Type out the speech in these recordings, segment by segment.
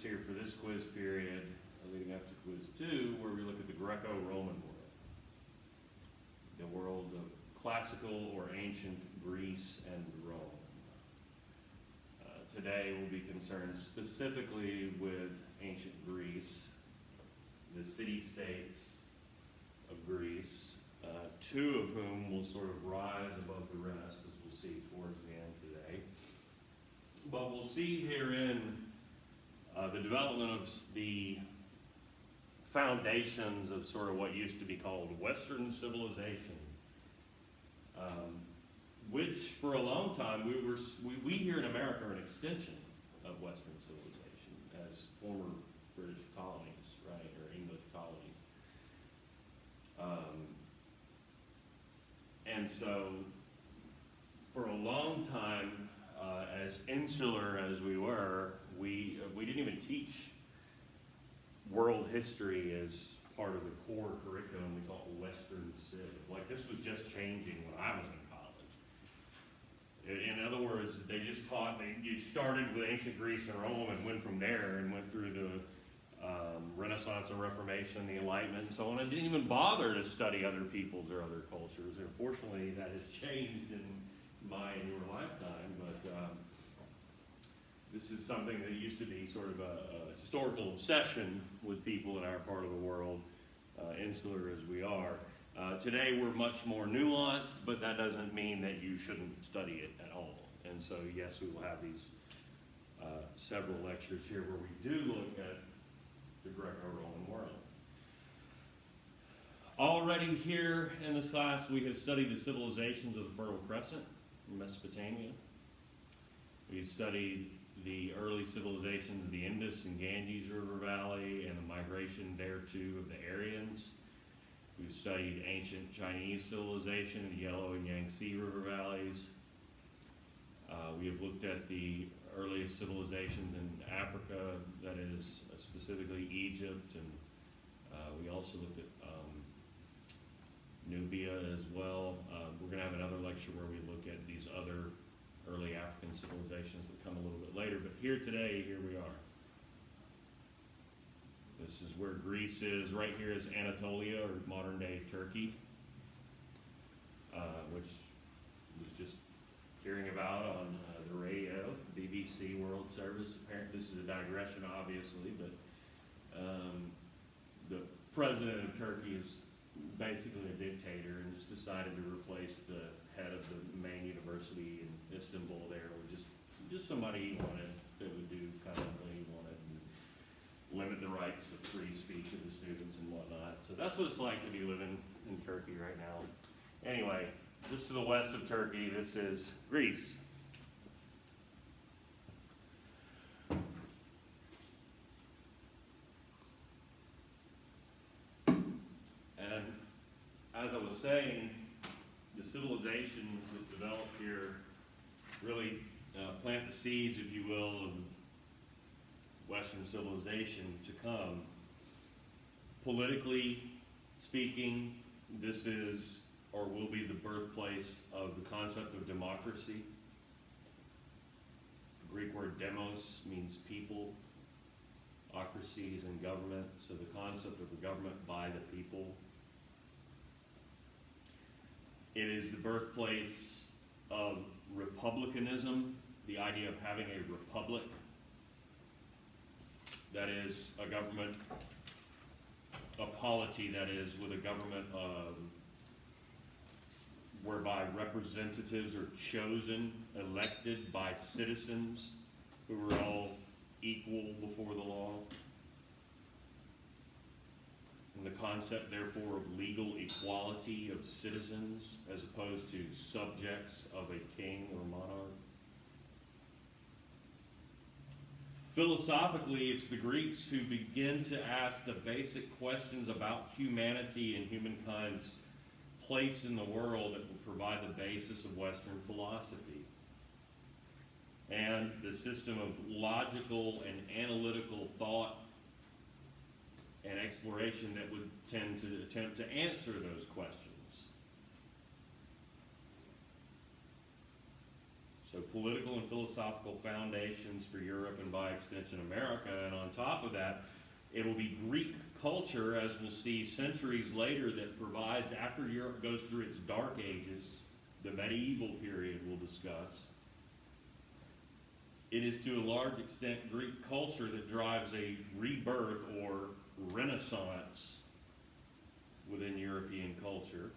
here for this quiz period, leading up to quiz 2, where we look at the Greco-Roman world. The world of classical or ancient Greece and Rome. Today we'll be concerned specifically with ancient Greece, the city-states of Greece, two of whom will sort of rise above the rest, as we'll see towards the end today. But we'll see herein the development of the foundations of sort of what used to be called Western civilization, which for a long time we here in America are an extension of Western civilization as former British colonies, right, or English colonies. And so for a long time, as insular as we were, we didn't even teach world history as part of the core curriculum. We taught Western Civ. Like, this was just changing when I was in college. In other words, they just taught, you started with ancient Greece and Rome and went from there and went through the Renaissance and Reformation, the Enlightenment, and so on, and didn't even bother to study other peoples or other cultures. And fortunately, that has changed in my and your lifetime, but this is something that used to be sort of a historical obsession with people in our part of the world, insular as we are. Today we're much more nuanced, but that doesn't mean that you shouldn't study it at all. And so yes, we will have these several lectures here where we do look at the Greco-Roman world. Already here in this class we have studied the civilizations of the Fertile Crescent in Mesopotamia. We've studied the early civilizations of the Indus and Ganges River Valley and the migration thereto of the Aryans. We've studied ancient Chinese civilization in the Yellow and Yangtze River valleys. We have looked at the earliest civilizations in Africa, that is specifically Egypt, and we also looked at Nubia as well. We're going to have another lecture where we look at these other early African civilizations that come a little bit later, but here today, here we are. This is where Greece is. Right here is Anatolia, or modern-day Turkey, which was just hearing about on the radio, BBC World Service. Apparently, this is a digression, obviously, but the president of Turkey is basically a dictator and just decided to replace the head of the main university in Istanbul there with just somebody he wanted that would do kind of what he wanted and limit the rights of free speech of the students and whatnot. So that's what it's like to be living in Turkey right now. Anyway, just to the west of Turkey, this is Greece. And as I was saying, the civilizations that develop here really plant the seeds, if you will, of Western civilization to come. Politically speaking, this is or will be the birthplace of the concept of democracy. The Greek word demos means people. Ocracy is in government, so the concept of the government by the people. It is the birthplace of republicanism, the idea of having a republic. That is a government, a polity, that is, with a government whereby representatives are chosen, elected by citizens who are all equal before the law. And the concept, therefore, of legal equality of citizens as opposed to subjects of a king or monarch. Philosophically, it's the Greeks who begin to ask the basic questions about humanity and humankind's place in the world that will provide the basis of Western philosophy. And the system of logical and analytical thought and exploration that would tend to attempt to answer those questions. So So political and philosophical foundations for Europe and by extension America, and on top of that, it will be Greek culture, as we'll see centuries later, that provides, after Europe goes through its dark ages, the medieval period we'll discuss. It is to a large extent Greek culture that drives a rebirth or renaissance within European culture.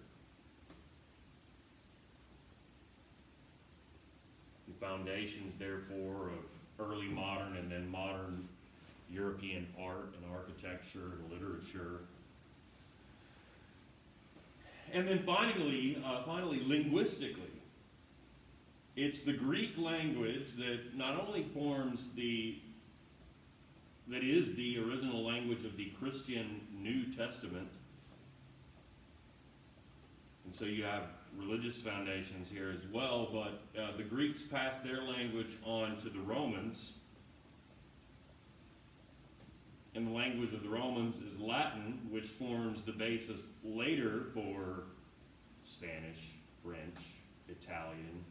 The foundations, therefore, of early modern and then modern European art and architecture and literature. And then finally, linguistically, it's the Greek language that not only that is the original language of the Christian New Testament, and so you have religious foundations here as well, but the Greeks passed their language on to the Romans, and the language of the Romans is Latin, which forms the basis later for Spanish, French, Italian,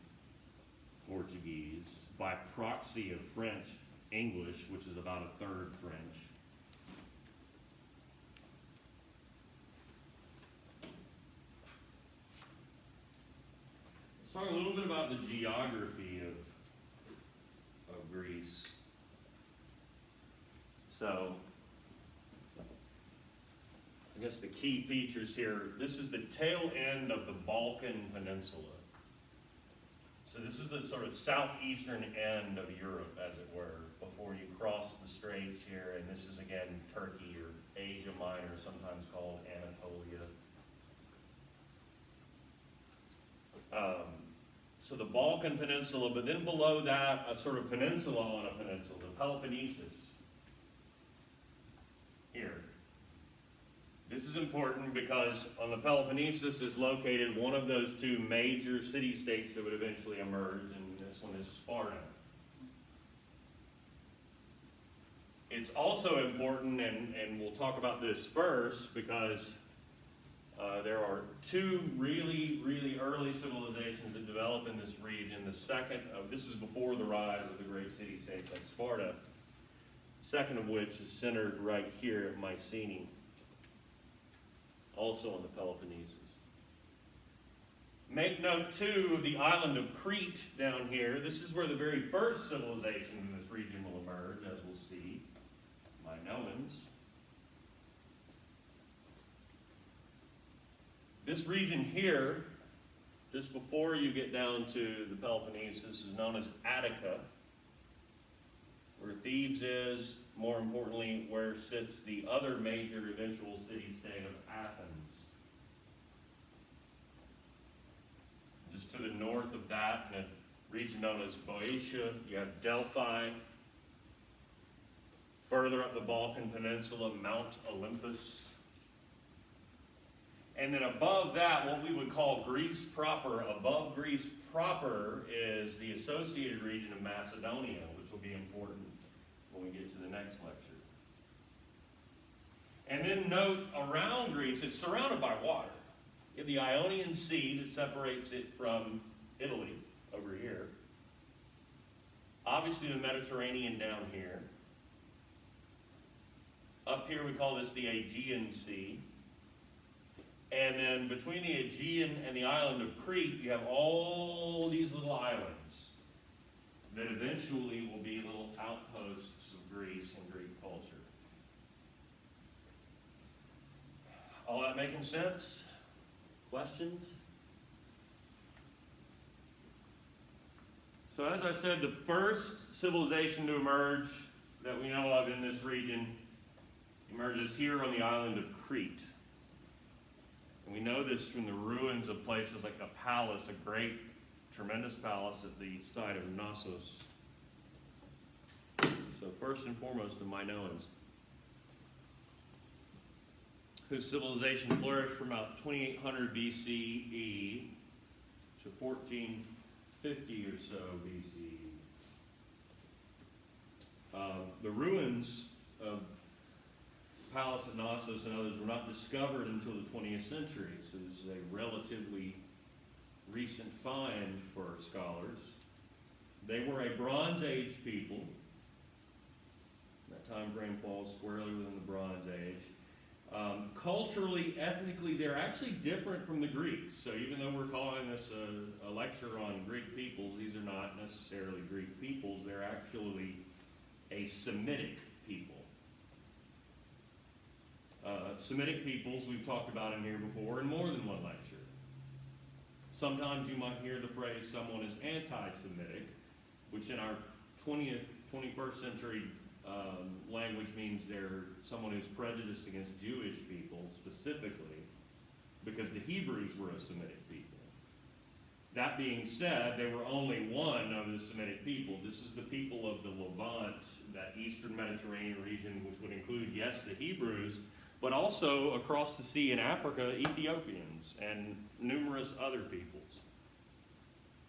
Portuguese, by proxy of French, English, which is about a third French. Let's talk a little bit about the geography of Greece. So, I guess the key features here, this is the tail end of the Balkan Peninsula. So this is the sort of southeastern end of Europe, as it were, before you cross the straits here, and this is again Turkey or Asia Minor, sometimes called Anatolia. So the Balkan Peninsula, but then below that, a sort of peninsula on a peninsula, the Peloponnesus. Here. This is important because on the Peloponnesus is located one of those two major city-states that would eventually emerge, and this one is Sparta. It's also important, and we'll talk about this first, because there are two really, really early civilizations that develop in this region. The second of, this is before the rise of the great city-states like Sparta, second of which is centered right here at Mycenaean, also on the Peloponnesus. Make note, too, of the island of Crete down here. This is where the very first civilization in this region will emerge, as we'll see, Minoans. This region here, just before you get down to the Peloponnesus, is known as Attica, where Thebes is, more importantly, where sits the other major eventual city-state of Athens. Just to the north of that, in a region known as Boeotia, you have Delphi. Further up the Balkan Peninsula, Mount Olympus. And then above that, what we would call Greece proper, above Greece proper is the associated region of Macedonia, which will be important when we get to the next lecture. And then note, around Greece, it's surrounded by water. You have the Ionian Sea that separates it from Italy over here. Obviously the Mediterranean down here. Up here we call this the Aegean Sea. And then between the Aegean and the island of Crete, you have all these little islands that eventually will be little outposts of Greece and Greek culture. All that making sense? Questions? So as I said, the first civilization to emerge that we know of in this region emerges here on the island of Crete. And we know this from the ruins of places like a palace, a great, tremendous palace at the site of Knossos. So first and foremost, the Minoans, whose civilization flourished from about 2800 BCE to 1450 or so BCE. The ruins of Palace at Knossos and others were not discovered until the 20th century, so this is a relatively recent find for scholars. They were a Bronze Age people. That time frame falls squarely within the Bronze Age. Culturally, ethnically, they're actually different from the Greeks. So even though we're calling this a lecture on Greek peoples, these are not necessarily Greek peoples. They're actually a Semitic people. Semitic peoples we've talked about in here before in more than one lecture. Sometimes you might hear the phrase someone is anti-Semitic, which in our 21st century language means they're someone who's prejudiced against Jewish people specifically, because the Hebrews were a Semitic people. That being said, they were only one of the Semitic people. This is the people of the Levant, that eastern Mediterranean region, which would include, yes, the Hebrews, but also across the sea in Africa, Ethiopians and numerous other peoples.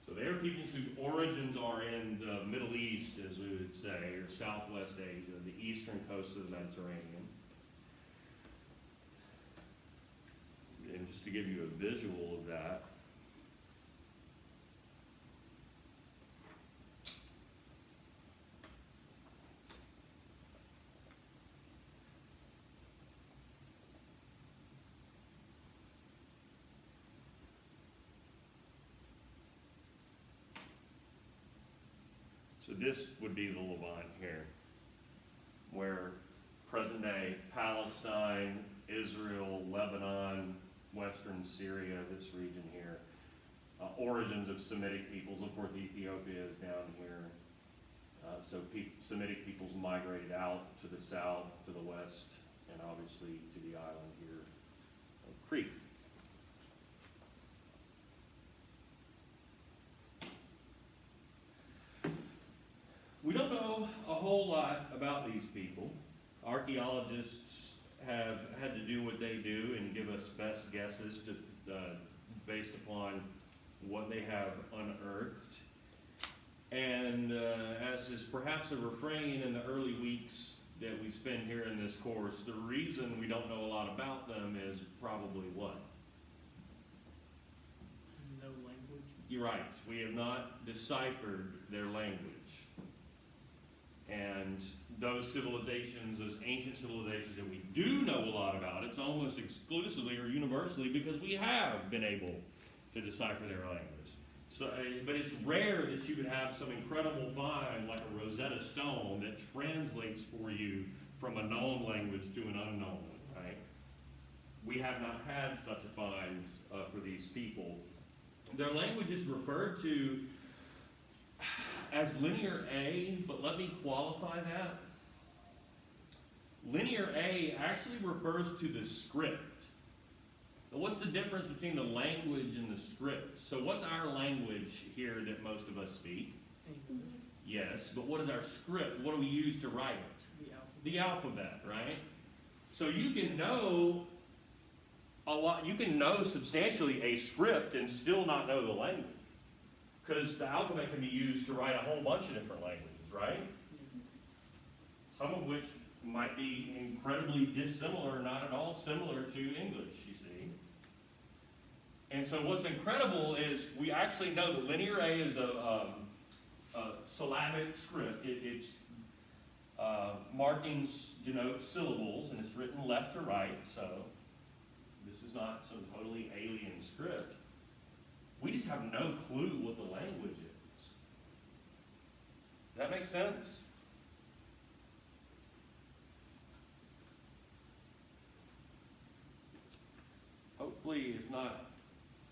So they are peoples whose origins are in the Middle East, as we would say, or Southwest Asia, the eastern coast of the Mediterranean. And just to give you a visual of that, so this would be the Levant here, where present-day Palestine, Israel, Lebanon, Western Syria, this region here, origins of Semitic peoples. Of course, Ethiopia is down here. So Semitic peoples migrated out to the south, to the west, and obviously to the island here of Crete. We don't know a whole lot about these people. Archaeologists have had to do what they do and give us best guesses based upon what they have unearthed. And as is perhaps a refrain in the early weeks that we spend here in this course, the reason we don't know a lot about them is probably what? No language. You're right. We have not deciphered their language. And those civilizations, those ancient civilizations that we do know a lot about, it's almost exclusively or universally because we have been able to decipher their language. So, but it's rare that you could have some incredible find like a Rosetta Stone that translates for you from a known language to an unknown one, right? We have not had such a find for these people. Their language is referred to as Linear A, but let me qualify that. Linear A actually refers to the script. Now, what's the difference between the language and the script? So what's our language here that most of us speak? English. Yes, but what is our script? What do we use to write it? The alphabet. The alphabet, right? So you can know a lot, you can know substantially a script and still not know the language. Because the alphabet can be used to write a whole bunch of different languages, right? Some of which might be incredibly dissimilar, not at all similar to English, you see. And so what's incredible is we actually know that Linear A is a syllabic script. Its markings denote syllables, and it's written left to right, so this is not some totally alien script. We just have no clue what the language is. Does that make sense? Hopefully, if not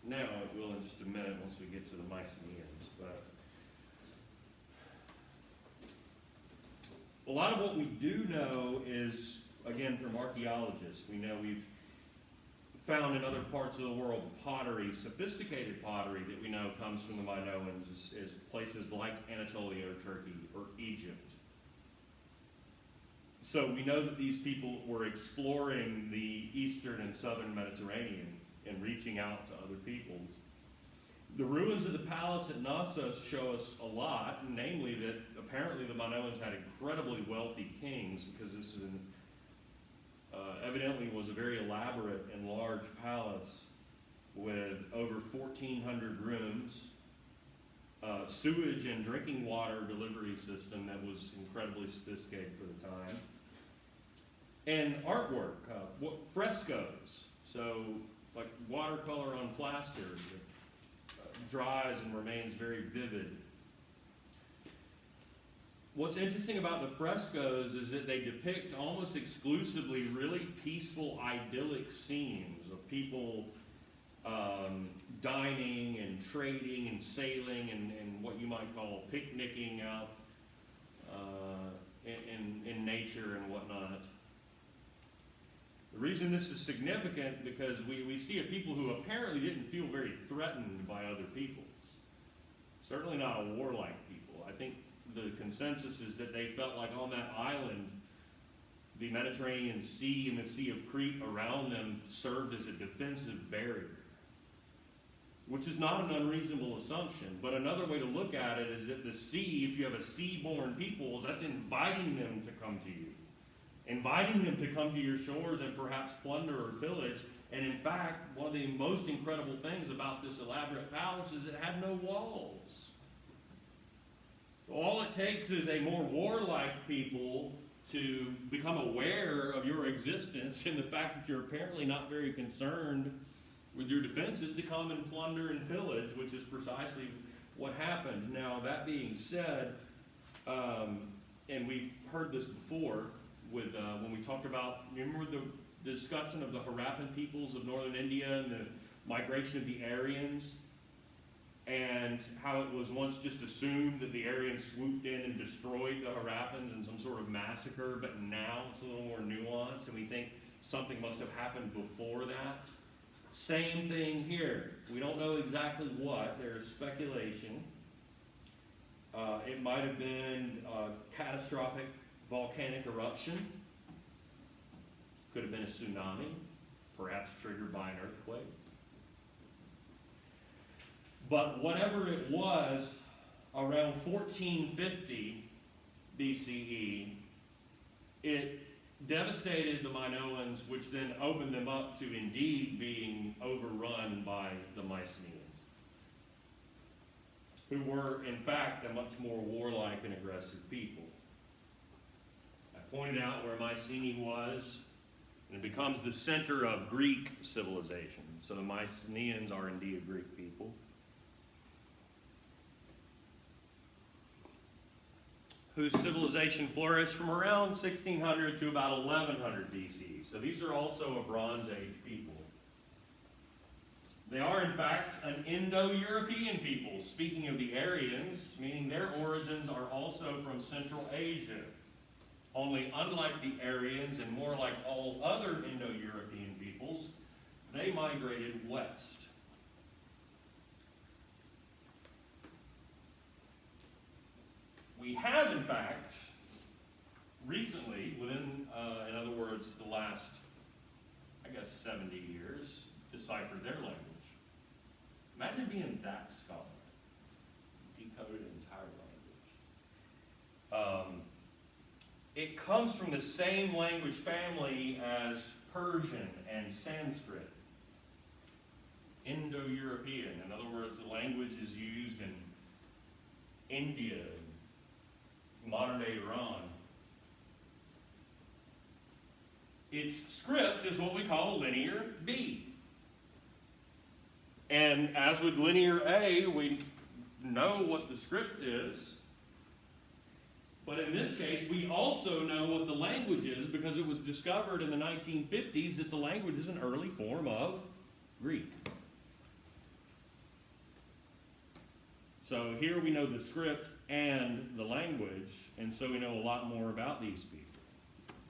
now, it will in just a minute once we get to the Mycenaeans. But a lot of what we do know is, again, from archaeologists. We know we've found in other parts of the world pottery, sophisticated pottery that we know comes from the Minoans, is places like Anatolia or Turkey or Egypt. So we know that these people were exploring the eastern and southern Mediterranean and reaching out to other peoples. The ruins of the palace at Knossos show us a lot, namely that apparently the Minoans had incredibly wealthy kings, because this is evidently was a very elaborate and large palace with over 1,400 rooms, sewage and drinking water delivery system that was incredibly sophisticated for the time. And artwork, frescoes, so like watercolor on plaster that dries and remains very vivid. What's interesting about the frescoes is that they depict almost exclusively really peaceful, idyllic scenes of people dining and trading and sailing and what you might call picnicking out in nature and whatnot. The reason this is significant because we see a people who apparently didn't feel very threatened by other peoples. Certainly not a warlike people. I think the consensus is that they felt like on that island, the Mediterranean Sea and the Sea of Crete around them served as a defensive barrier, which is not an unreasonable assumption. But another way to look at it is that the sea, if you have a sea-born people, that's inviting them to come to you. Inviting them to come to your shores and perhaps plunder or pillage. And in fact, one of the most incredible things about this elaborate palace is it had no walls. So all it takes is a more warlike people to become aware of your existence and the fact that you're apparently not very concerned with your defenses to come and plunder and pillage, which is precisely what happened. Now, that being said, and we've heard this before, with when we talked about, remember the discussion of the Harappan peoples of northern India and the migration of the Aryans, and how it was once just assumed that the Aryans swooped in and destroyed the Harappans in some sort of massacre, but now it's a little more nuanced, and we think something must have happened before that. Same thing here. We don't know exactly what. There is speculation. It might have been a catastrophic volcanic eruption, could have been a tsunami, perhaps triggered by an earthquake. But whatever it was, around 1450 BCE, it devastated the Minoans, which then opened them up to indeed being overrun by the Mycenaeans, who were in fact a much more warlike and aggressive people. Pointed out where Mycenae was, and it becomes the center of Greek civilization. So the Mycenaeans are indeed a Greek people. Whose civilization flourished from around 1600 to about 1100 BC. So these are also a Bronze Age people. They are in fact an Indo-European people, speaking of the Aryans, meaning their origins are also from Central Asia. Only unlike the Aryans and more like all other Indo-European peoples, they migrated west. We have, in fact, recently, within, in other words, the last, 70 years, deciphered their language. Imagine being that scholar, decoded an entire language. It comes from the same language family as Persian and Sanskrit. Indo-European. In other words, the language is used in India, modern-day Iran. Its script is what we call linear B. And as with linear A, we know what the script is. But in this case, we also know what the language is because it was discovered in the 1950s that the language is an early form of Greek. So here we know the script and the language, and so we know a lot more about these people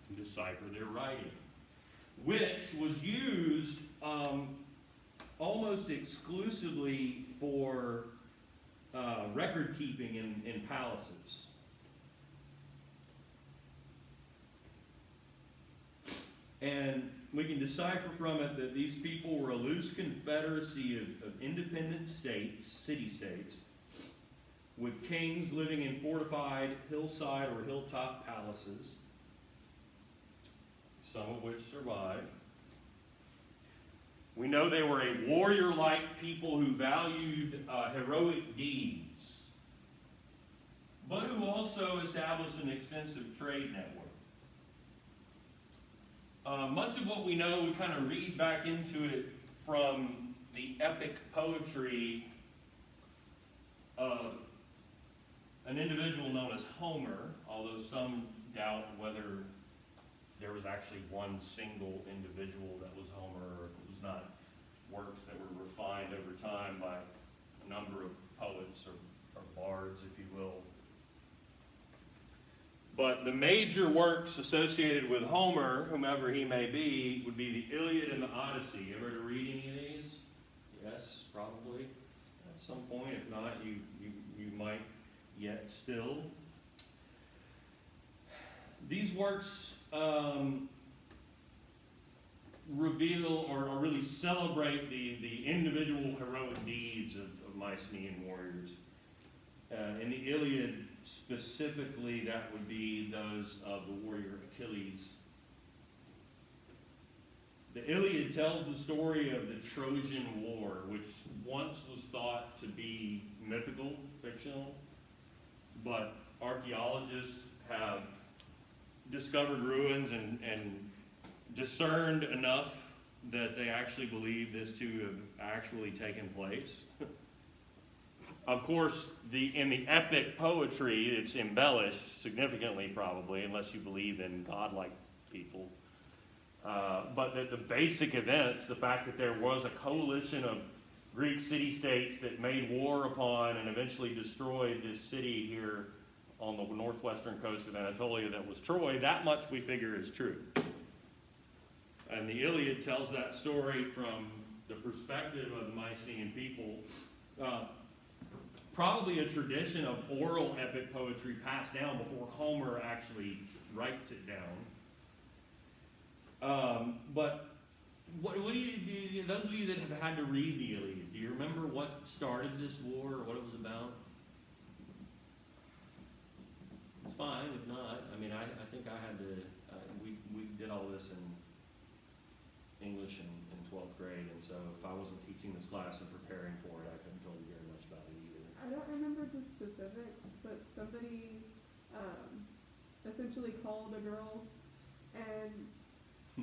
and decipher their writing, which was used almost exclusively for record keeping in palaces. And we can decipher from it that these people were a loose confederacy of independent states, city-states, with kings living in fortified hillside or hilltop palaces, some of which survive. We know they were a warrior-like people who valued heroic deeds. but who also established an extensive trade network. Much of what we know, we kind of read back into it from the epic poetry of an individual known as Homer, although some doubt whether there was actually one single individual that was Homer, or if it was not works that were refined over time by a number of poets or bards, if you will. But the major works associated with Homer, whomever he may be, would be the Iliad and the Odyssey. You ever read any of these? Yes, probably at some point. If not, you might yet still. These works reveal or really celebrate the individual heroic deeds of Mycenaean warriors. In the Iliad specifically, that would be those of the warrior Achilles. The Iliad tells the story of the Trojan War, which once was thought to be mythical, fictional, but archaeologists have discovered ruins and discerned enough that they actually believe this to have actually taken place. Of course, in the epic poetry, it's embellished significantly, probably, unless you believe in godlike people. But the basic events, the fact that there was a coalition of Greek city-states that made war upon and eventually destroyed this city here on the northwestern coast of Anatolia that was Troy, that much we figure is true. And the Iliad tells that story from the perspective of the Mycenaean people. Probably a tradition of oral epic poetry passed down before Homer actually writes it down. But what do you, those of you that have had to read the Iliad, do you remember what started this war or what it was about? It's fine if not. I mean, I think I had to, we did all this in English in 12th grade, and so if I wasn't teaching this class and preparing for it, I couldn't tell you very much about it either. I don't remember the specifics, but somebody essentially called a girl, and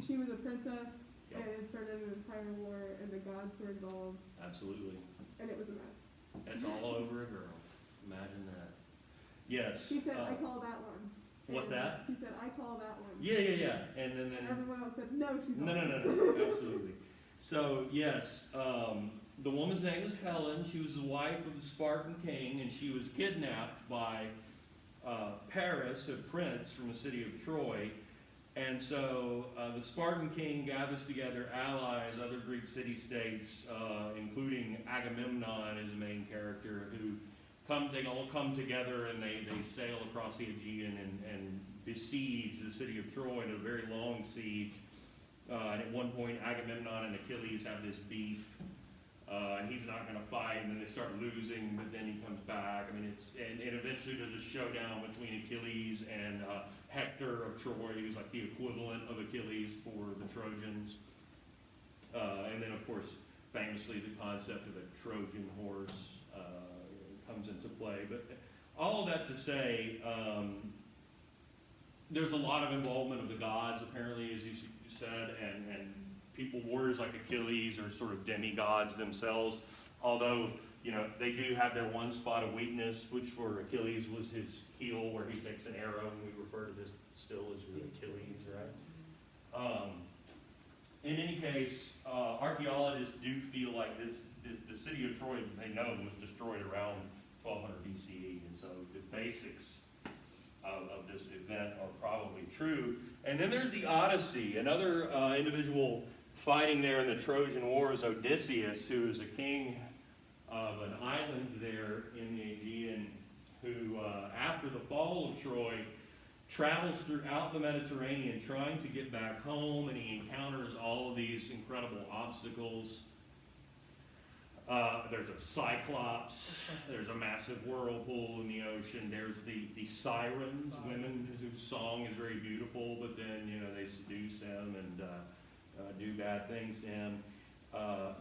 she was a princess, Yep. and it started an entire war, and the gods were involved, Absolutely. and it was a mess. It's all over a girl. Imagine that. Yes. He said, I call that one. What's And that? He said, I call that one. Yeah. And then And everyone else said, no, she's No, not. absolutely. So, yes, the woman's name was Helen. She was the wife of the Spartan king, and she was kidnapped by Paris, a prince from the city of Troy. And so the Spartan king gathers together allies, other Greek city-states, including Agamemnon is the main character, who they all come together and they sail across the Aegean and besiege the city of Troy in a very long siege. And at one point, Agamemnon and Achilles have this beef, and he's not going to fight, and then they start losing, but then he comes back. I mean, and eventually there's a showdown between Achilles and Hector of Troy, who's like the equivalent of Achilles for the Trojans. And then, of course, famously, the concept of a Trojan horse comes into play. But all of that to say, there's a lot of involvement of the gods, apparently, as you said, and warriors like Achilles are sort of demigods themselves, although, they do have their one spot of weakness, which for Achilles was his heel, where he takes an arrow, and we refer to this still as Achilles, right? In any case, archaeologists do feel like the city of Troy, they know, was destroyed around 1200 BCE, and so the basics of this event are probably true. And then there's the Odyssey. Another individual fighting there in the Trojan War is Odysseus, who is a king of an island there in the Aegean, who, after the fall of Troy, travels throughout the Mediterranean trying to get back home, and he encounters all of these incredible obstacles. There's a cyclops, there's a massive whirlpool in the ocean, there's the sirens, women whose song is very beautiful, but then, they seduce him and do bad things to him.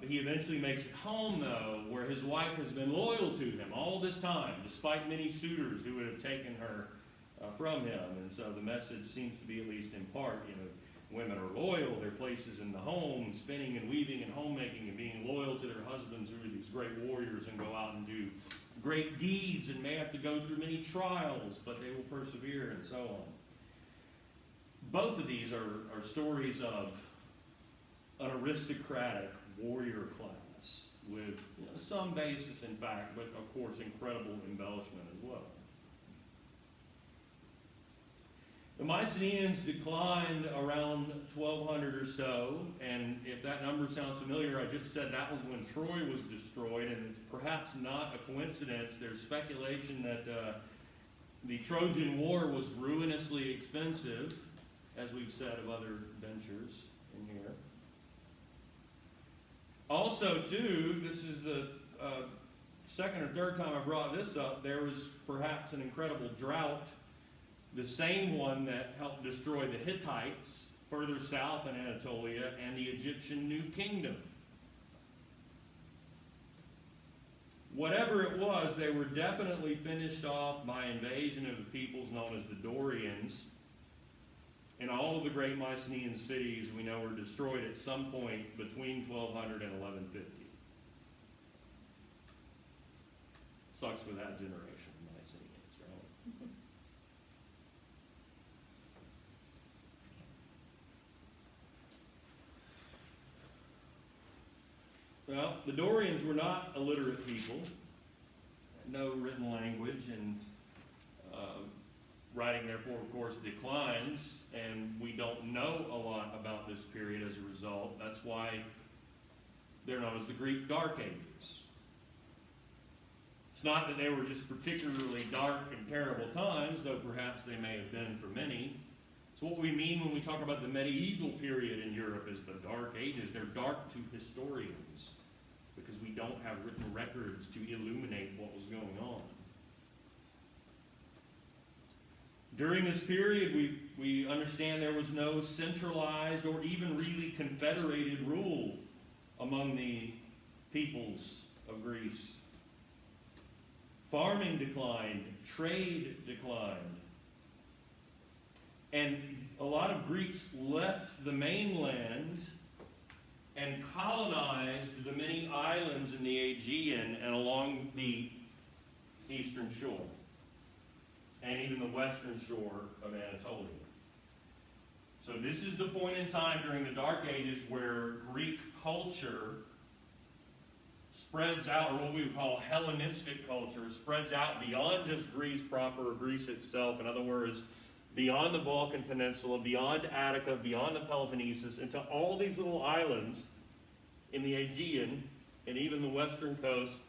He eventually makes it home, though, where his wife has been loyal to him all this time, despite many suitors who would have taken her from him. And so the message seems to be, at least in part, women are loyal. Their place is in the home, spinning and weaving and homemaking and being loyal to their husbands, who are these great warriors and go out and do great deeds and may have to go through many trials, but they will persevere, and so on. Both of these are stories of an aristocratic warrior class with some basis in fact, but of course incredible embellishment as well. The Mycenaeans declined around 1200 or so, and if that number sounds familiar, I just said that was when Troy was destroyed, and it's perhaps not a coincidence. There's speculation that the Trojan War was ruinously expensive, as we've said of other ventures in here. Also, too, this is the second or third time I brought this up, there was perhaps an incredible drought, the same one that helped destroy the Hittites further south in Anatolia and the Egyptian New Kingdom. Whatever it was, they were definitely finished off by invasion of the peoples known as the Dorians. And all of the great Mycenaean cities we know were destroyed at some point between 1200 and 1150. Sucks for that generation of Mycenaeans, right? Well, the Dorians were not illiterate people, no written language, and writing therefore, of course, declines, and we don't know a lot about this period as a result. That's why they're known as the Greek Dark Ages. It's not that they were just particularly dark and terrible times, though perhaps they may have been for many. It's what we mean when we talk about the medieval period in Europe as the Dark Ages. They're dark to historians because we don't have written records to illuminate what was going on. During this period, we understand there was no centralized or even really confederated rule among the peoples of Greece. Farming declined, trade declined, and a lot of Greeks left the mainland and colonized the many islands in the Aegean and along the eastern shore, and even the western shore of Anatolia. So this is the point in time during the Dark Ages where Greek culture spreads out, or what we would call Hellenistic culture, spreads out beyond just Greece proper, or Greece itself. In other words, beyond the Balkan Peninsula, beyond Attica, beyond the Peloponnesus, into all these little islands in the Aegean, and even the western coast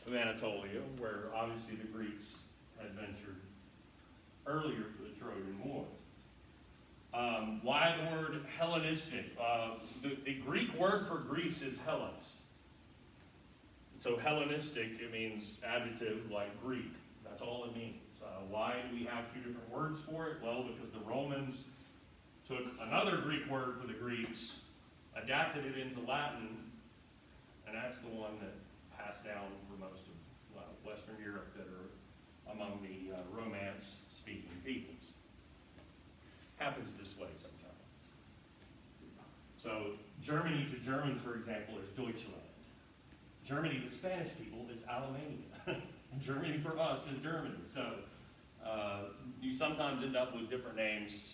of Anatolia, where obviously the Greeks had ventured earlier for the Trojan War. Why the word Hellenistic? The Greek word for Greece is Hellas. So Hellenistic, it means adjective like Greek. That's all it means. Why do we have two different words for it? Well, because the Romans took another Greek word for the Greeks, adapted it into Latin, and that's the one that passed down for most of Western Europe that are among the Romance-speaking peoples. Happens this way sometimes. So Germany to Germans, for example, is Deutschland. Germany to Spanish people is Alemania. Germany for us is Germany. So you sometimes end up with different names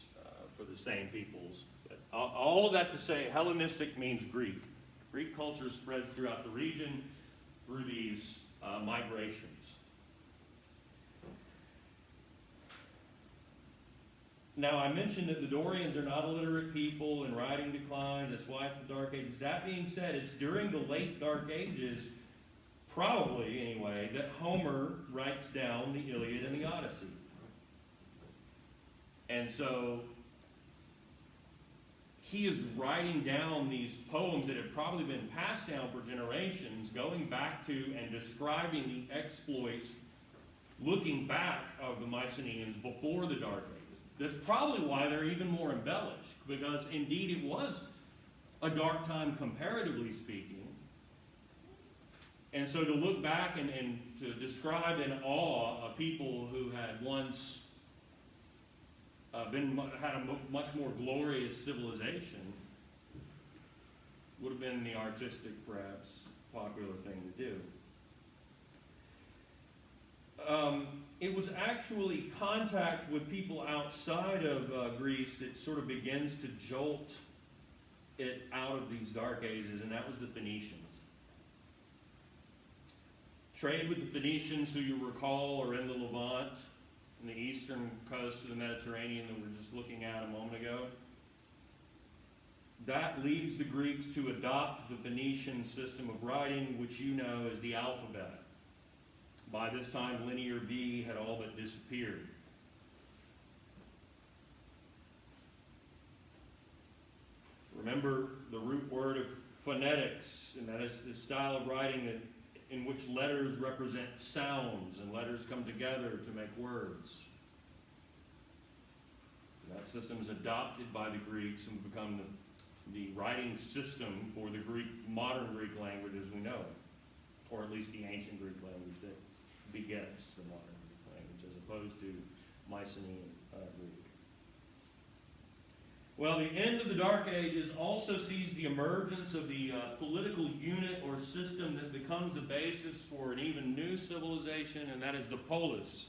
for the same peoples. But all of that to say, Hellenistic means Greek. Greek culture spreads throughout the region through these migrations. Now, I mentioned that the Dorians are not illiterate people and writing declines. That's why it's the Dark Ages. That being said, it's during the late Dark Ages, probably anyway, that Homer writes down the Iliad and the Odyssey. And so he is writing down these poems that have probably been passed down for generations, going back to and describing the exploits, looking back of the Mycenaeans before the Dark Ages. That's probably why they're even more embellished, because indeed it was a dark time comparatively speaking. And so to look back and to describe in awe a people who had once had a much more glorious civilization would have been the artistic, perhaps, popular thing to do. It was actually contact with people outside of Greece that sort of begins to jolt it out of these dark ages, and that was the Phoenicians. Trade with the Phoenicians, who you recall are in the Levant, in the eastern coast of the Mediterranean that we were just looking at a moment ago. That leads the Greeks to adopt the Phoenician system of writing, which you know as the alphabet. By this time, linear B had all but disappeared. Remember the root word of phonetics, and that is the style of writing in which letters represent sounds, and letters come together to make words. That system is adopted by the Greeks and become the writing system for the modern Greek language as we know it, or at least the ancient Greek language that begets the modern Greek language, as opposed to Mycenaean Greek. Well, the end of the Dark Ages also sees the emergence of the political unit or system that becomes the basis for an even new civilization, and that is the polis.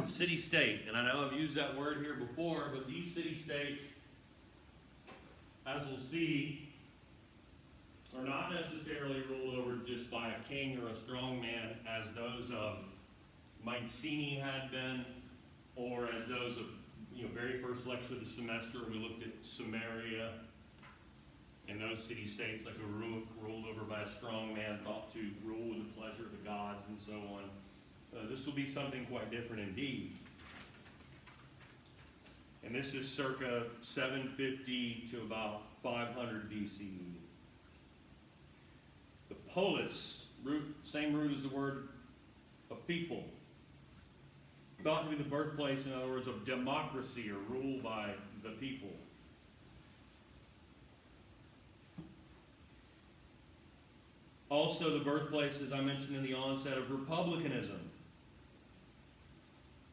City-state, and I know I've used that word here before, but these city-states, as we'll see, are not necessarily ruled over just by a king or a strong man as those of Mycenae had been, or as those of, very first lecture of the semester, we looked at Samaria and those city-states like Uruk, ruled over by a strong man, thought to rule with the pleasure of the gods and so on. This will be something quite different indeed. And this is circa 750 to about 500 BCE. The polis, same root as the word of people, thought to be the birthplace, in other words, of democracy or rule by the people. Also the birthplace, as I mentioned in the onset, of republicanism.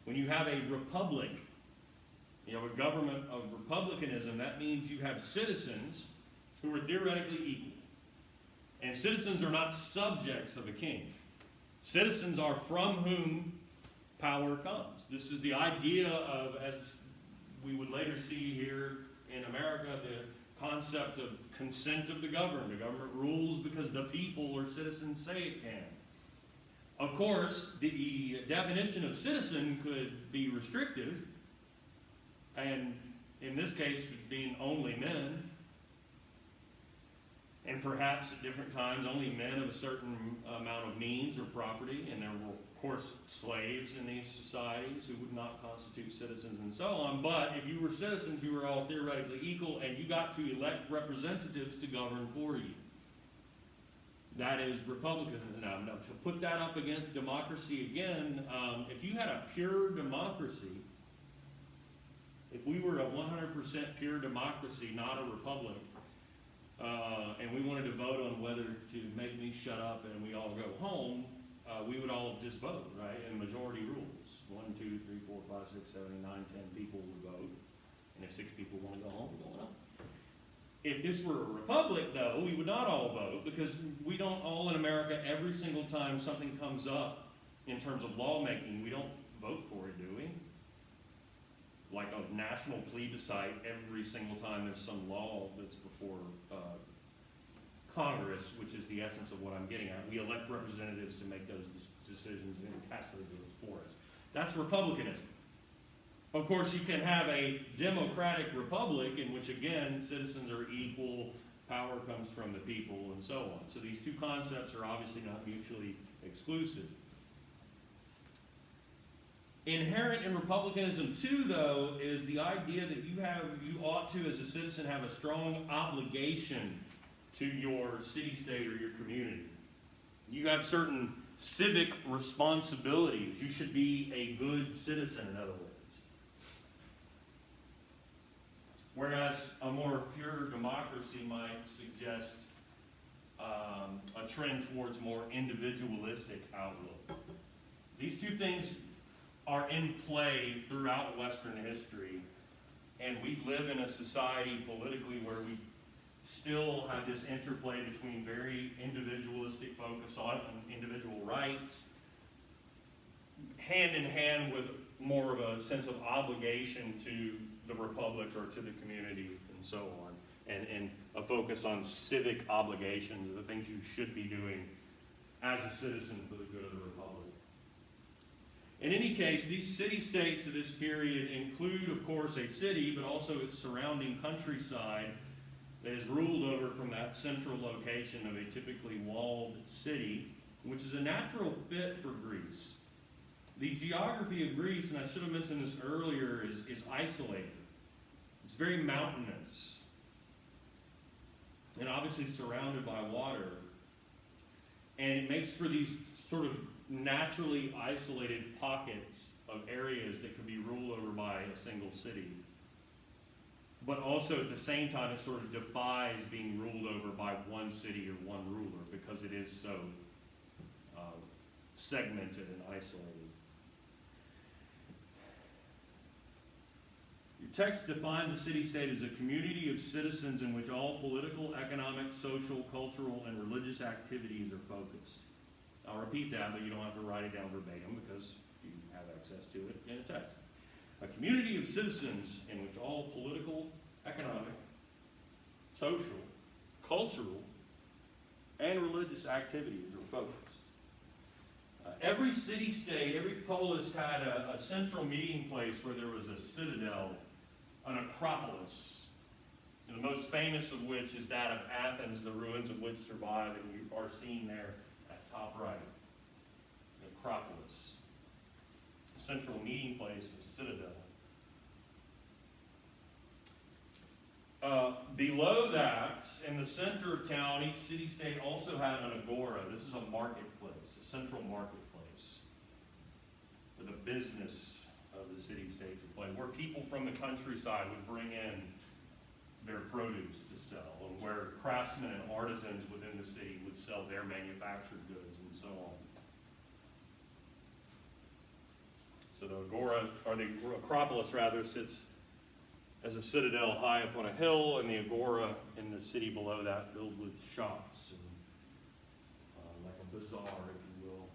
When you have a republic, you have a government of republicanism, that means you have citizens who are theoretically equal. And citizens are not subjects of a king. Citizens are from whom power comes. This is the idea of, as we would later see here in America, the concept of consent of the governed. The government rules because the people or citizens say it can. Of course, the definition of citizen could be restrictive, and in this case, being only men, and perhaps at different times only men of a certain amount of means or property, and there were, of course, slaves in these societies who would not constitute citizens and so on. But if you were citizens, you were all theoretically equal, and you got to elect representatives to govern for you. That is republicanism. Now, to put that up against democracy again, if you had a pure democracy, if we were a 100% pure democracy, not a republic, and we wanted to vote on whether to make me shut up and we all go home, we would all just vote, right? And majority rules. 1, 2, 3, 4, 5, 6, 7, 8, 9, 10 people would vote. And if 6 people want to go home, we're going home. If this were a republic, though, we would not all vote, because we don't all in America, every single time something comes up in terms of lawmaking, we don't vote for it, do we? Like a national plebiscite every single time there's some law that's before Congress, which is the essence of what I'm getting at. We elect representatives to make those decisions and pass those bills for us. That's republicanism. Of course, you can have a democratic republic in which, again, citizens are equal, power comes from the people, and so on. So these two concepts are obviously not mutually exclusive. Inherent in republicanism, too, though, is the idea that you ought to, as a citizen, have a strong obligation to your city-state or your community. You have certain civic responsibilities. You should be a good citizen, in other words. Whereas a more pure democracy might suggest a trend towards more individualistic outlook. These two things are in play throughout Western history, and we live in a society politically where we still have this interplay between very individualistic focus on individual rights, hand in hand with more of a sense of obligation to the republic or to the community and so on, and a focus on civic obligations, the things you should be doing as a citizen for the good of the republic. In any case, these city-states of this period include, of course, a city, but also its surrounding countryside that is ruled over from that central location of a typically walled city, which is a natural fit for Greece. The geography of Greece, and I should have mentioned this earlier, is isolated. It's very mountainous, and obviously surrounded by water. And it makes for these sort of naturally isolated pockets of areas that could be ruled over by a single city. But also at the same time, it sort of defies being ruled over by one city or one ruler because it is so segmented and isolated. Your text defines a city-state as a community of citizens in which all political, economic, social, cultural, and religious activities are focused. I'll repeat that, but you don't have to write it down verbatim because you have access to it in a text. A community of citizens in which all political, economic, social, cultural, and religious activities are focused. Every city-state, every polis had a central meeting place where there was a citadel, an acropolis, and the most famous of which is that of Athens, the ruins of which survive, and you are seen there at top right. The acropolis. The central meeting place was citadel. Below that, in the center of town, each city-state also had an agora. This is a marketplace, a central marketplace, where the business of the city-state would play, where people from the countryside would bring in their produce to sell, and where craftsmen and artisans within the city would sell their manufactured goods, and so on. So the agora, or the acropolis rather, sits as a citadel high up on a hill, and the agora in the city below that filled with shops, and like a bazaar, if you will.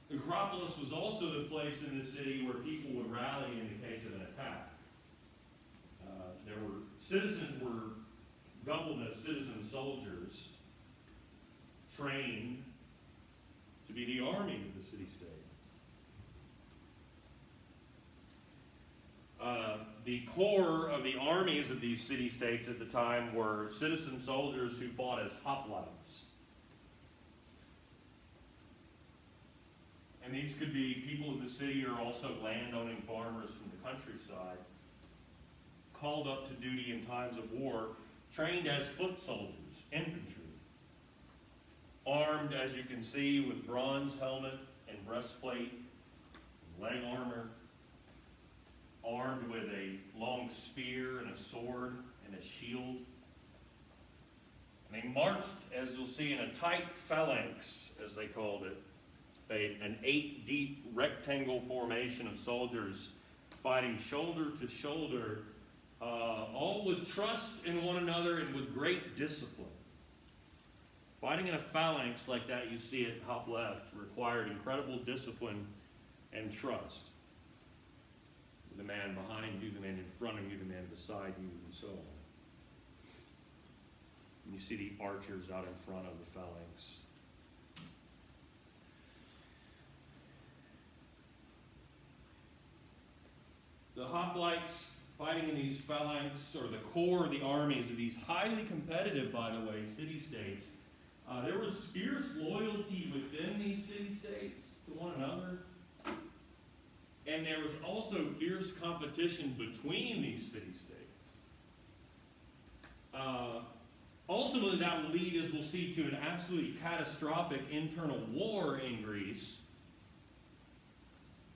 The acropolis was also the place in the city where people would rally in the case of an attack. Citizens were doubled as citizen soldiers, trained to be the army of the city-state. The core of the armies of these city-states at the time were citizen soldiers who fought as hoplites. And these could be people of the city or also landowning farmers from the countryside, called up to duty in times of war, trained as foot soldiers, infantry, armed, as you can see, with bronze helmet and breastplate, leg armor, armed with a long spear and a sword and a shield. And they marched, as you'll see, in a tight phalanx, as they called it, an 8-deep rectangle formation of soldiers fighting shoulder to shoulder, all with trust in one another and with great discipline. Fighting in a phalanx like that you see at top left required incredible discipline and trust. The man behind you, the man in front of you, the man beside you, and so on. And you see the archers out in front of the phalanx. The hoplites fighting in these phalanx, or the core of the armies of these highly competitive, by the way, city-states, there was fierce loyalty within these city-states to one another. And there was also fierce competition between these city-states. ultimately that will lead, as we'll see, to an absolutely catastrophic internal war in Greece.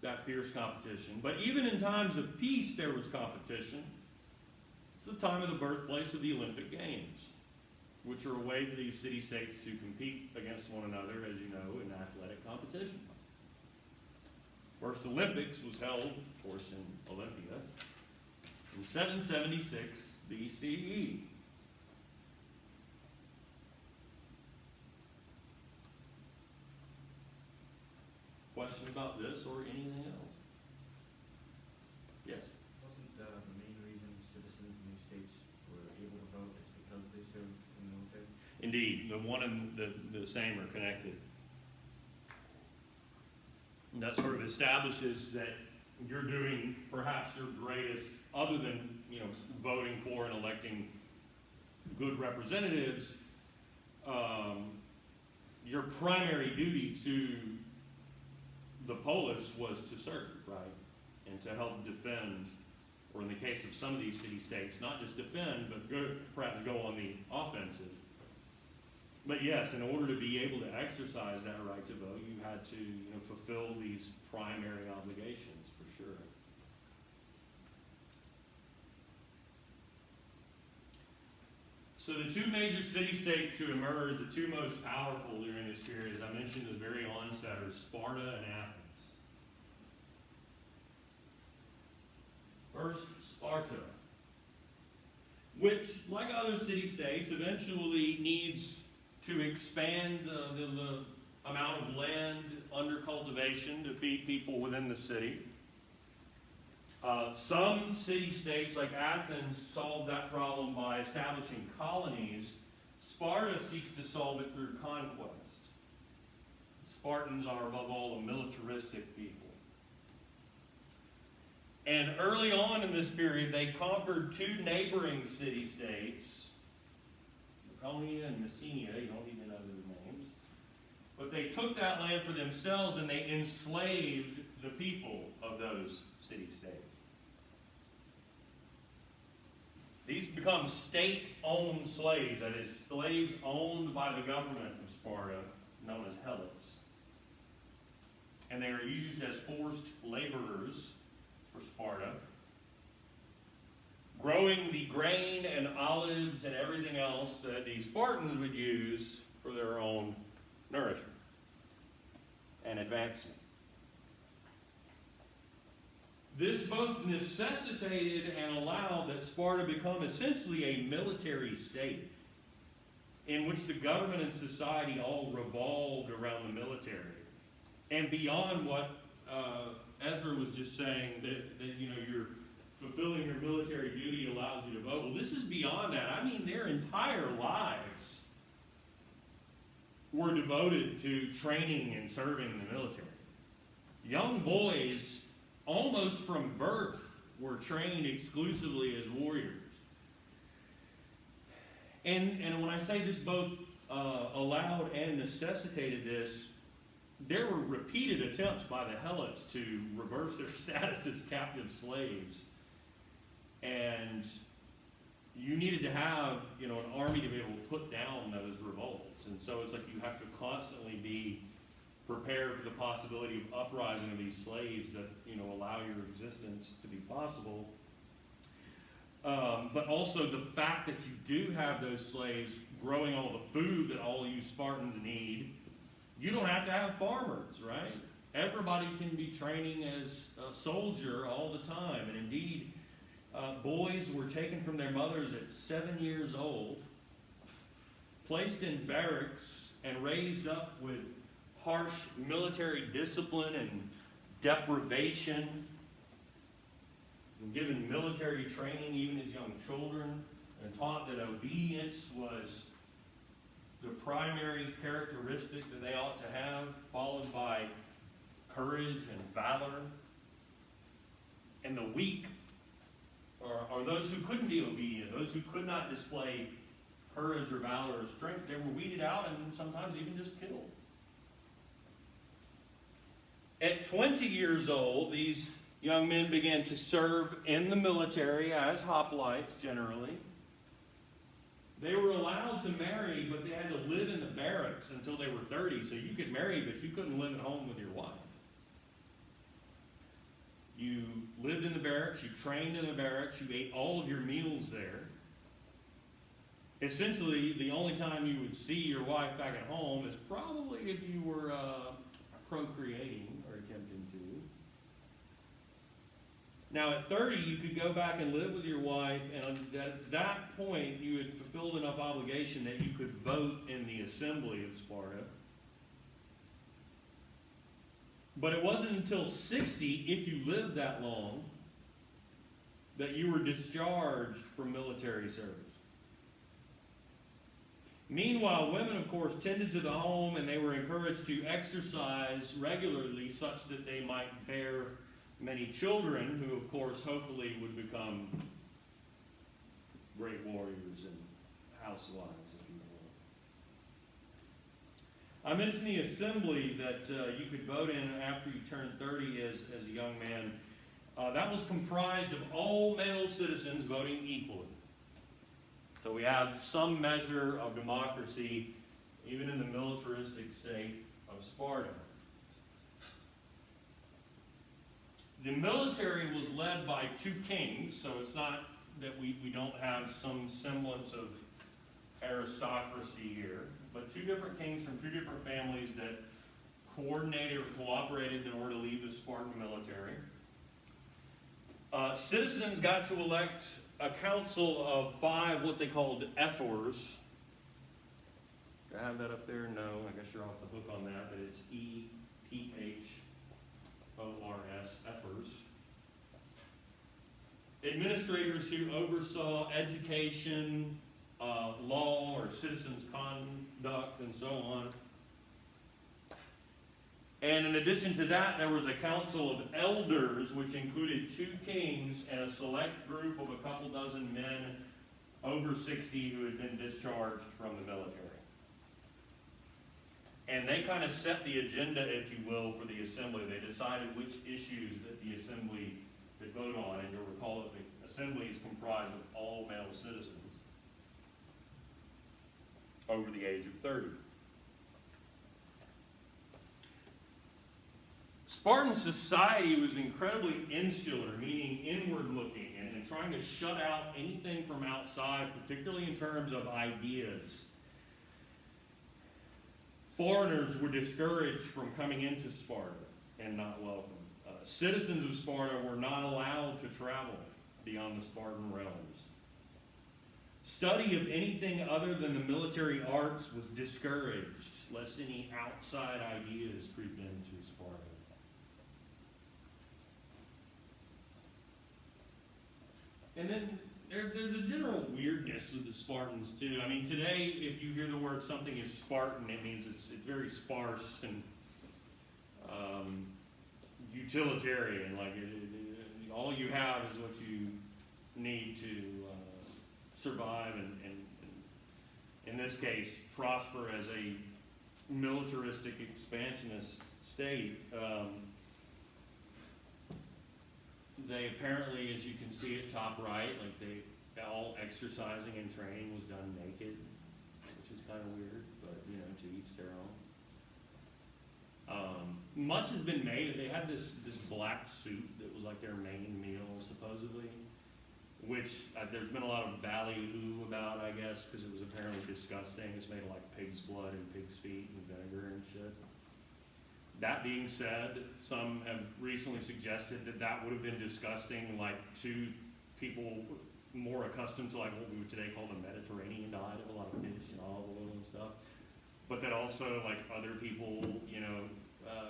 That fierce competition. But even in times of peace, there was competition. It's the time of the birthplace of the Olympic Games, which are a way for these city-states to compete against one another, as you know, in athletic competition. First Olympics was held, of course, in Olympia in 776 BCE. Question about this or anything else? Yes? Wasn't the main reason citizens in these states were able to vote is because they served in the military? Indeed, the one and the same are connected. And that sort of establishes that you're doing perhaps your greatest, other than, voting for and electing good representatives, your primary duty to the polis was to serve, right? And to help defend, or in the case of some of these city-states, not just defend, but perhaps go on the offensive. But yes, in order to be able to exercise that right to vote, you had to fulfill these primary obligations, for sure. So the two major city-states to emerge, the two most powerful during this period, as I mentioned at the very onset, are Sparta and Athens. First, Sparta, which, like other city-states, eventually needs to expand the amount of land under cultivation to feed people within the city. Some city-states, like Athens, solve that problem by establishing colonies. Sparta seeks to solve it through conquest. Spartans are, above all, a militaristic people. And early on in this period, they conquered two neighboring city-states, Laconia and Mycenaean. You don't even know those names. But they took that land for themselves and they enslaved the people of those city-states. These become state-owned slaves, that is, slaves owned by the government of Sparta, known as Helots. And they are used as forced laborers for Sparta, growing the grain and olives and everything else that the Spartans would use for their own nourishment and advancement. This both necessitated and allowed that Sparta become essentially a military state in which the government and society all revolved around the military. And beyond what Ezra was just saying, that you're fulfilling your military duty allows you to vote. Well, this is beyond that. I mean, their entire lives were devoted to training and serving in the military. Young boys, almost from birth, were trained exclusively as warriors. And when I say this both allowed and necessitated this, there were repeated attempts by the Helots to reverse their status as captive slaves. And you needed to have, an army to be able to put down those revolts. And so it's like you have to constantly be prepared for the possibility of uprising of these slaves that, allow your existence to be possible. But also the fact that you do have those slaves growing all the food that all you Spartans need. You don't have to have farmers, right? Everybody can be training as a soldier all the time. And indeed, boys were taken from their mothers at 7 years old, placed in barracks, and raised up with harsh military discipline and deprivation, and given military training even as young children, and taught that obedience was the primary characteristic that they ought to have, followed by courage and valor. And the weak are those who couldn't be obedient, those who could not display courage or valor or strength. They were weeded out and sometimes even just killed. At 20 years old, these young men began to serve in the military as hoplites generally. They were allowed to marry, but they had to live in the barracks until they were 30. So you could marry, but you couldn't live at home with your wife. You lived in the barracks, you trained in the barracks, you ate all of your meals there. Essentially, the only time you would see your wife back at home is probably if you were procreating or attempting to. Now, at 30, you could go back and live with your wife, and at that point, you had fulfilled enough obligation that you could vote in the assembly of Sparta. But it wasn't until 60, if you lived that long, that you were discharged from military service. Meanwhile, women, of course, tended to the home, and they were encouraged to exercise regularly such that they might bear many children who, of course, hopefully would become great warriors and housewives, if you will. I mentioned the assembly that you could vote in after you turned 30 as a young man. That was comprised of all male citizens voting equally. So we have some measure of democracy, even in the militaristic state of Sparta. The military was led by two kings, so it's not that we don't have some semblance of aristocracy here, but two different kings from two different families that coordinated or cooperated in order to lead the Spartan military. Citizens got to elect a council of 5 what they called ephors. Do I have that up there? No, I guess you're off the hook on that, but it's EPHORS, ephors. Administrators who oversaw education, law or citizens' conduct, and so on. And in addition to that, there was a council of elders, which included 2 kings and a select group of a couple dozen men over 60 who had been discharged from the military. And they kind of set the agenda, if you will, for the assembly. They decided which issues that the assembly could vote on. And you'll recall that the assembly is comprised of all male citizens over the age of 30. Spartan society was incredibly insular, meaning inward-looking, and trying to shut out anything from outside, particularly in terms of ideas. Foreigners were discouraged from coming into Sparta and not welcome. Citizens of Sparta were not allowed to travel beyond the Spartan realms. Study of anything other than the military arts was discouraged, lest any outside ideas creep into Sparta. And then there's a general weirdness with the Spartans too. I mean, today, if you hear the word something is Spartan, it means it's very sparse and utilitarian. Like all you have is what you need to survive and in this case, prosper as a militaristic expansionist state. They apparently, as you can see at top right, like all exercising and training was done naked, which is kind of weird, but you know, to each their own. Much has been made. They had this black soup that was like their main meal, supposedly, which there's been a lot of ballyhoo about, I guess, because it was apparently disgusting. It's made of like pig's blood and pig's feet and vinegar and shit. That being said, some have recently suggested that that would have been disgusting, like to people more accustomed to like what we would today call the Mediterranean diet of a lot of fish and olive oil and stuff. But that also like other people, you know,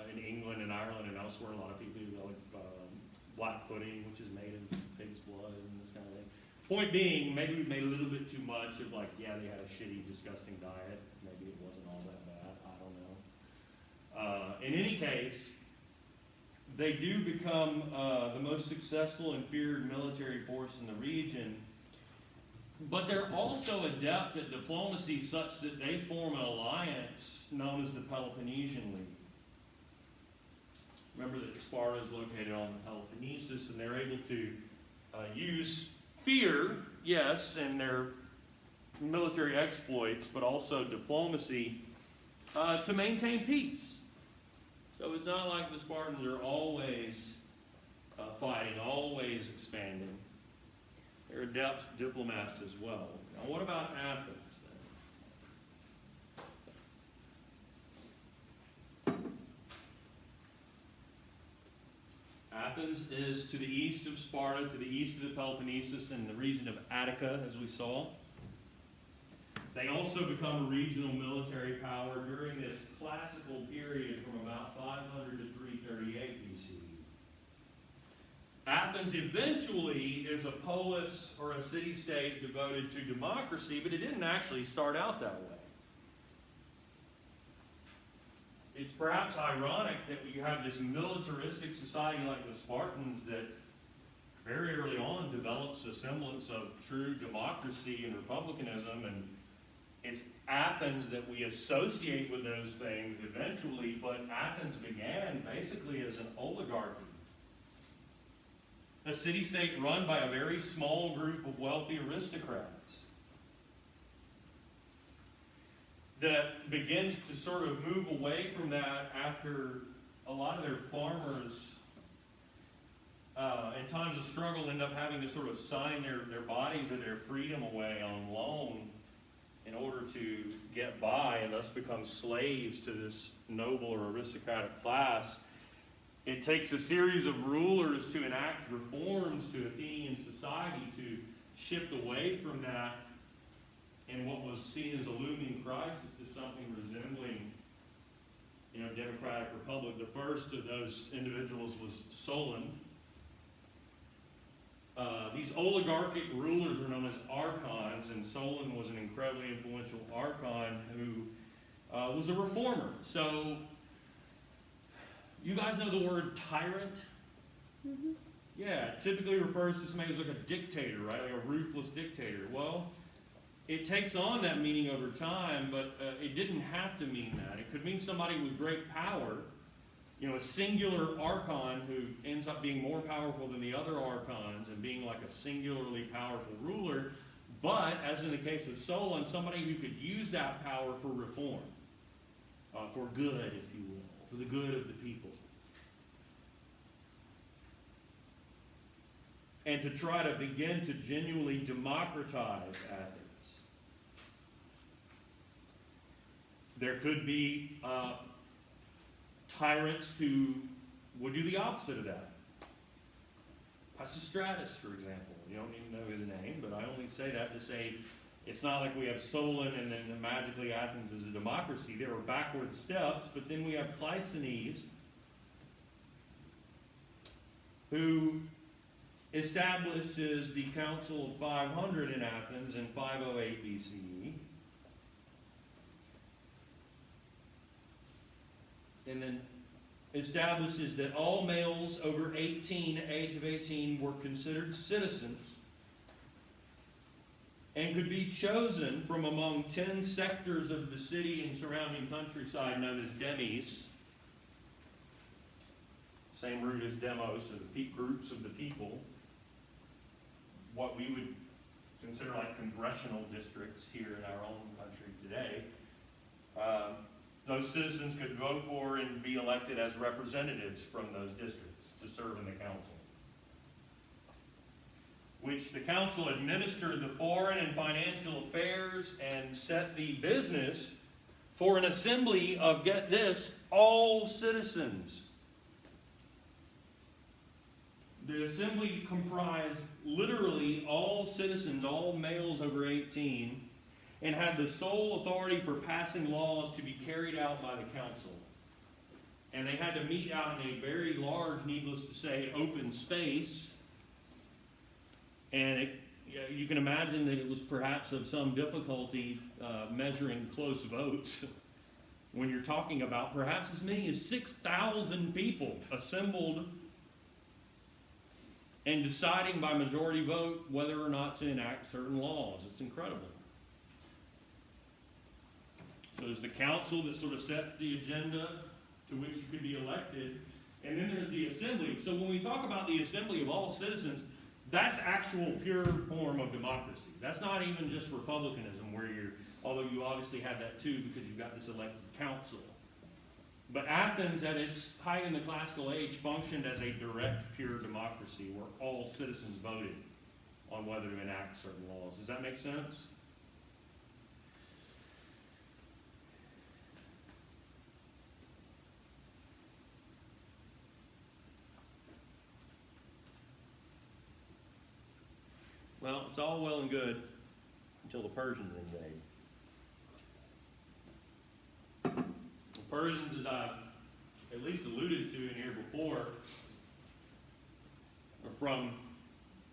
in England and Ireland and elsewhere, a lot of people like black pudding, which is made of pig's blood and this kind of thing. Point being, maybe we made a little bit too much of like, yeah, they had a shitty, disgusting diet. Maybe it wasn't all that bad. I don't know. In any case, they do become the most successful and feared military force in the region, but they're also adept at diplomacy such that they form an alliance known as the Peloponnesian League. Remember that Sparta is located on the Peloponnesus, and they're able to use fear, yes, and they're military exploits, but also diplomacy to maintain peace. So it's not like the Spartans are always fighting, always expanding. They're adept diplomats as well. Now, what about Athens then? Athens is to the east of Sparta, to the east of the Peloponnesus, in the region of Attica, as we saw. They also become a regional military power during this classical period from about 500 to 338 BCE. Athens eventually is a polis or a city-state devoted to democracy, but it didn't actually start out that way. It's perhaps ironic that you have this militaristic society like the Spartans that very early on develops a semblance of true democracy and republicanism, and it's Athens that we associate with those things eventually, but Athens began basically as an oligarchy. A city-state run by a very small group of wealthy aristocrats that begins to sort of move away from that after a lot of their farmers in times of struggle end up having to sort of sign their bodies or their freedom away on loan in order to get by and thus become slaves to this noble or aristocratic class. It takes a series of rulers to enact reforms to Athenian society to shift away from that and what was seen as a looming crisis to something resembling, democratic republic. The first of those individuals was Solon. These oligarchic rulers are known as archons, and Solon was an incredibly influential archon who was a reformer. So, you guys know the word tyrant? Mm-hmm. Yeah, it typically refers to somebody who's like a dictator, right? Like a ruthless dictator. Well, it takes on that meaning over time, but it didn't have to mean that. It could mean somebody with great power, a singular archon who ends up being more powerful than the other archons and being like a singularly powerful ruler, but, as in the case of Solon, somebody who could use that power for reform, for good, if you will, for the good of the people. And to try to begin to genuinely democratize Athens. There could be tyrants who would do the opposite of that. Pisistratus, for example. You don't even know his name, but I only say that to say it's not like we have Solon and then magically Athens is a democracy. There are backward steps, but then we have Cleisthenes, who establishes the Council of 500 in Athens in 508 BCE. And then establishes that all males over 18, age of 18, were considered citizens and could be chosen from among 10 sectors of the city and surrounding countryside known as demes. Same root as demos, so the groups of the people. What we would consider like congressional districts here in our own country today. Those citizens could vote for and be elected as representatives from those districts to serve in the council. Which the council administered the foreign and financial affairs and set the business for an assembly of, get this, all citizens. The assembly comprised literally all citizens, all males over 18, and had the sole authority for passing laws to be carried out by the council. And they had to meet out in a very large, needless to say, open space. And you can imagine that it was perhaps of some difficulty measuring close votes when you're talking about perhaps as many as 6,000 people assembled and deciding by majority vote whether or not to enact certain laws. It's incredible. So there's the council that sort of sets the agenda to which you could be elected, and then there's the assembly. So when we talk about the assembly of all citizens, That's actual pure form of democracy. That's not even just republicanism, where although you obviously have that too because you've got this elected council. But Athens, at its height in the classical age, functioned as a direct, pure democracy where all citizens voted on whether to enact certain laws. Does that make sense? Well, it's all well and good until the Persians invade. The Persians, as I've at least alluded to in here before, are from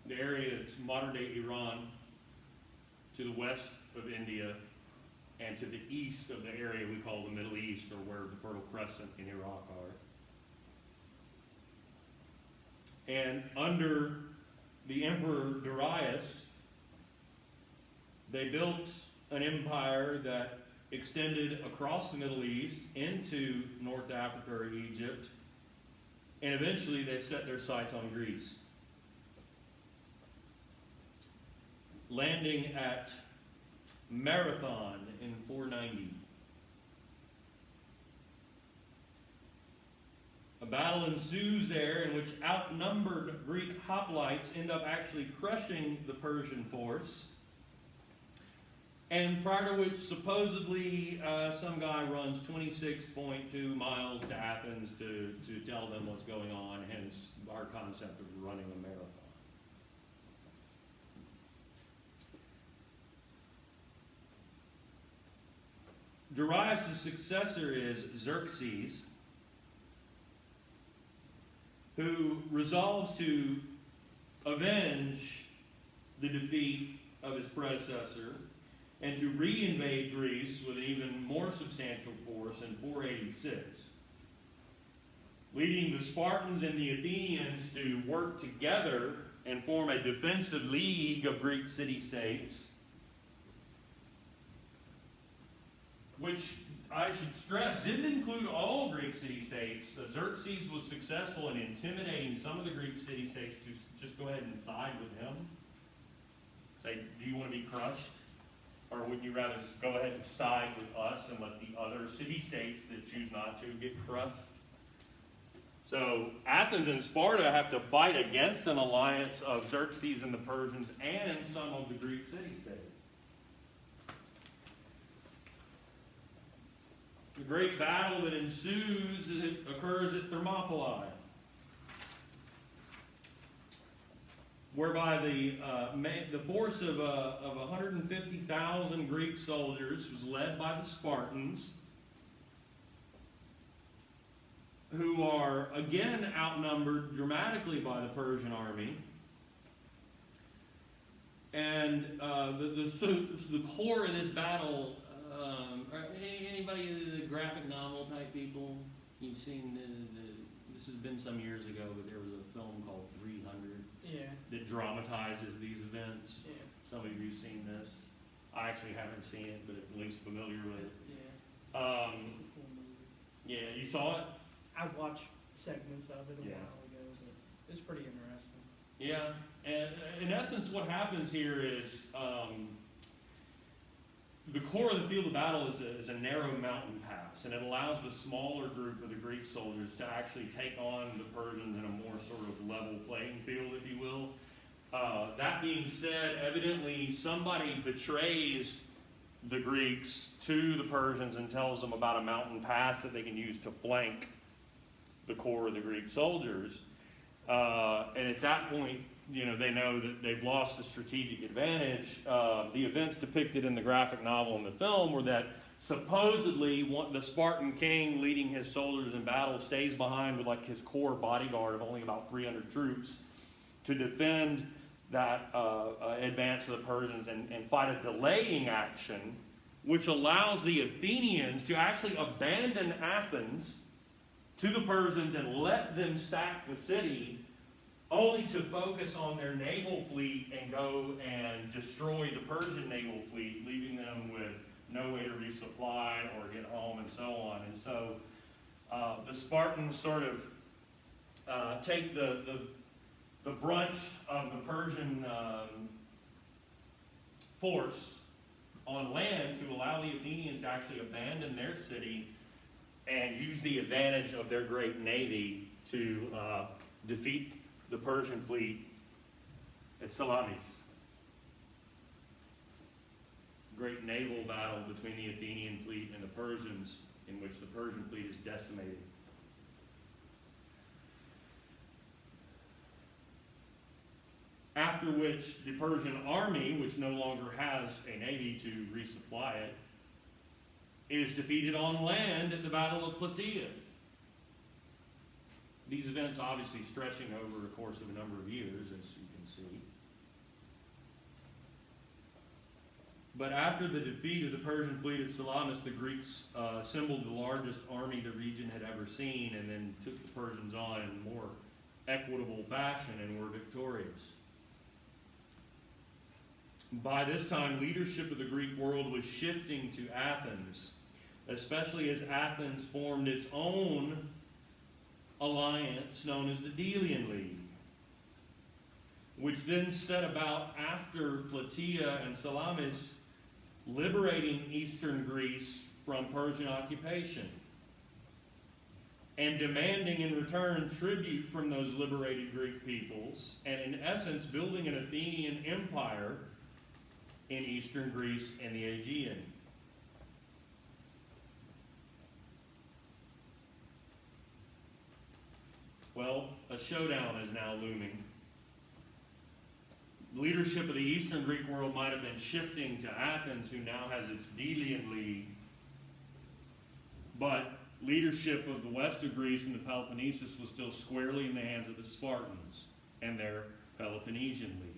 the area that's modern-day Iran to the west of India and to the east of the area we call the Middle East, or where the Fertile Crescent in Iraq are. And under the Emperor Darius, they built an empire that extended across the Middle East into North Africa or Egypt, and eventually they set their sights on Greece, landing at Marathon in 490. A battle ensues there in which outnumbered Greek hoplites end up actually crushing the Persian force, and prior to which supposedly some guy runs 26.2 miles to Athens to tell them what's going on, hence our concept of running a marathon. Darius' successor is Xerxes, who resolves to avenge the defeat of his predecessor and to re-invade Greece with an even more substantial force in 486, leading the Spartans and the Athenians to work together and form a defensive league of Greek city-states, which I should stress didn't include all Greek city-states. Xerxes was successful in intimidating some of the Greek city-states to just go ahead and side with him. Say, do you want to be crushed? Or would you rather just go ahead and side with us and let the other city-states that choose not to get crushed? So Athens and Sparta have to fight against an alliance of Xerxes and the Persians and some of the Greek city-states. The great battle that ensues occurs at Thermopylae, whereby the force of 150,000 Greek soldiers was led by the Spartans, who are again outnumbered dramatically by the Persian army. And the core of this battle, anybody, the graphic novel type people, you've seen this has been some years ago, but there was a film called 300 that dramatizes these events. Yeah. Some of you have seen this. I actually haven't seen it, but at least familiar with it. Yeah. It's a cool movie. Yeah, you saw it? I watched segments of it a Yeah. while ago, but it's pretty interesting. Yeah, and in essence what happens here is the core of the field of battle is a narrow mountain pass, and it allows the smaller group of the Greek soldiers to actually take on the Persians in a more sort of level playing field, if you will. That being said, evidently somebody betrays the Greeks to the Persians and tells them about a mountain pass that they can use to flank the core of the Greek soldiers. And at that point, they know that they've lost the strategic advantage. The events depicted in the graphic novel and the film were that supposedly the Spartan king leading his soldiers in battle stays behind with like his core bodyguard of only about 300 troops to defend that advance of the Persians and fight a delaying action, which allows the Athenians to actually abandon Athens to the Persians and let them sack the city, only to focus on their naval fleet and go and destroy the Persian naval fleet, leaving them with no way to resupply or get home and so on. And so the Spartans sort of take the the brunt of the Persian force on land to allow the Athenians to actually abandon their city and use the advantage of their great navy to defeat the Persian fleet at Salamis. Great naval battle between the Athenian fleet and the Persians, in which the Persian fleet is decimated. After which the Persian army, which no longer has a navy to resupply it, is defeated on land at the Battle of Plataea. These events obviously stretching over the course of a number of years, as you can see. But after the defeat of the Persian fleet at Salamis, the Greeks assembled the largest army the region had ever seen, and then took the Persians on in more equitable fashion and were victorious. By this time, leadership of the Greek world was shifting to Athens, especially as Athens formed its own alliance known as the Delian League, which then set about, after Plataea and Salamis, liberating eastern Greece from Persian occupation and demanding in return tribute from those liberated Greek peoples, and in essence building an Athenian empire in eastern Greece and the Aegean. Well, a showdown is now looming. Leadership of the Eastern Greek world might have been shifting to Athens, who now has its Delian League, but leadership of the west of Greece and the Peloponnesus was still squarely in the hands of the Spartans and their Peloponnesian League.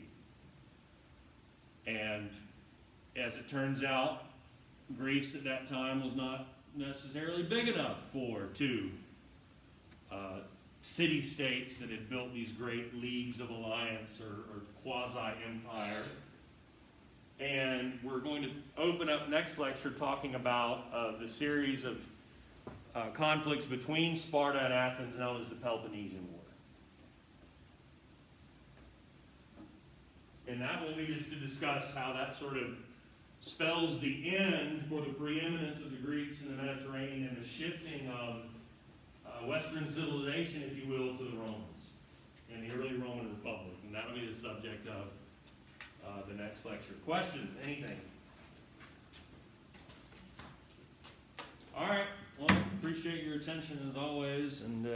And as it turns out, Greece at that time was not necessarily big enough for two city-states that had built these great leagues of alliance or quasi-empire. And we're going to open up next lecture talking about the series of conflicts between Sparta and Athens known as the Peloponnesian War. And that will lead us to discuss how that sort of spells the end for the preeminence of the Greeks in the Mediterranean and the shifting of Western civilization, if you will, to the Romans in the early Roman Republic. And that'll be the subject of the next lecture. Questions? Anything? All right. Well, appreciate your attention as always, and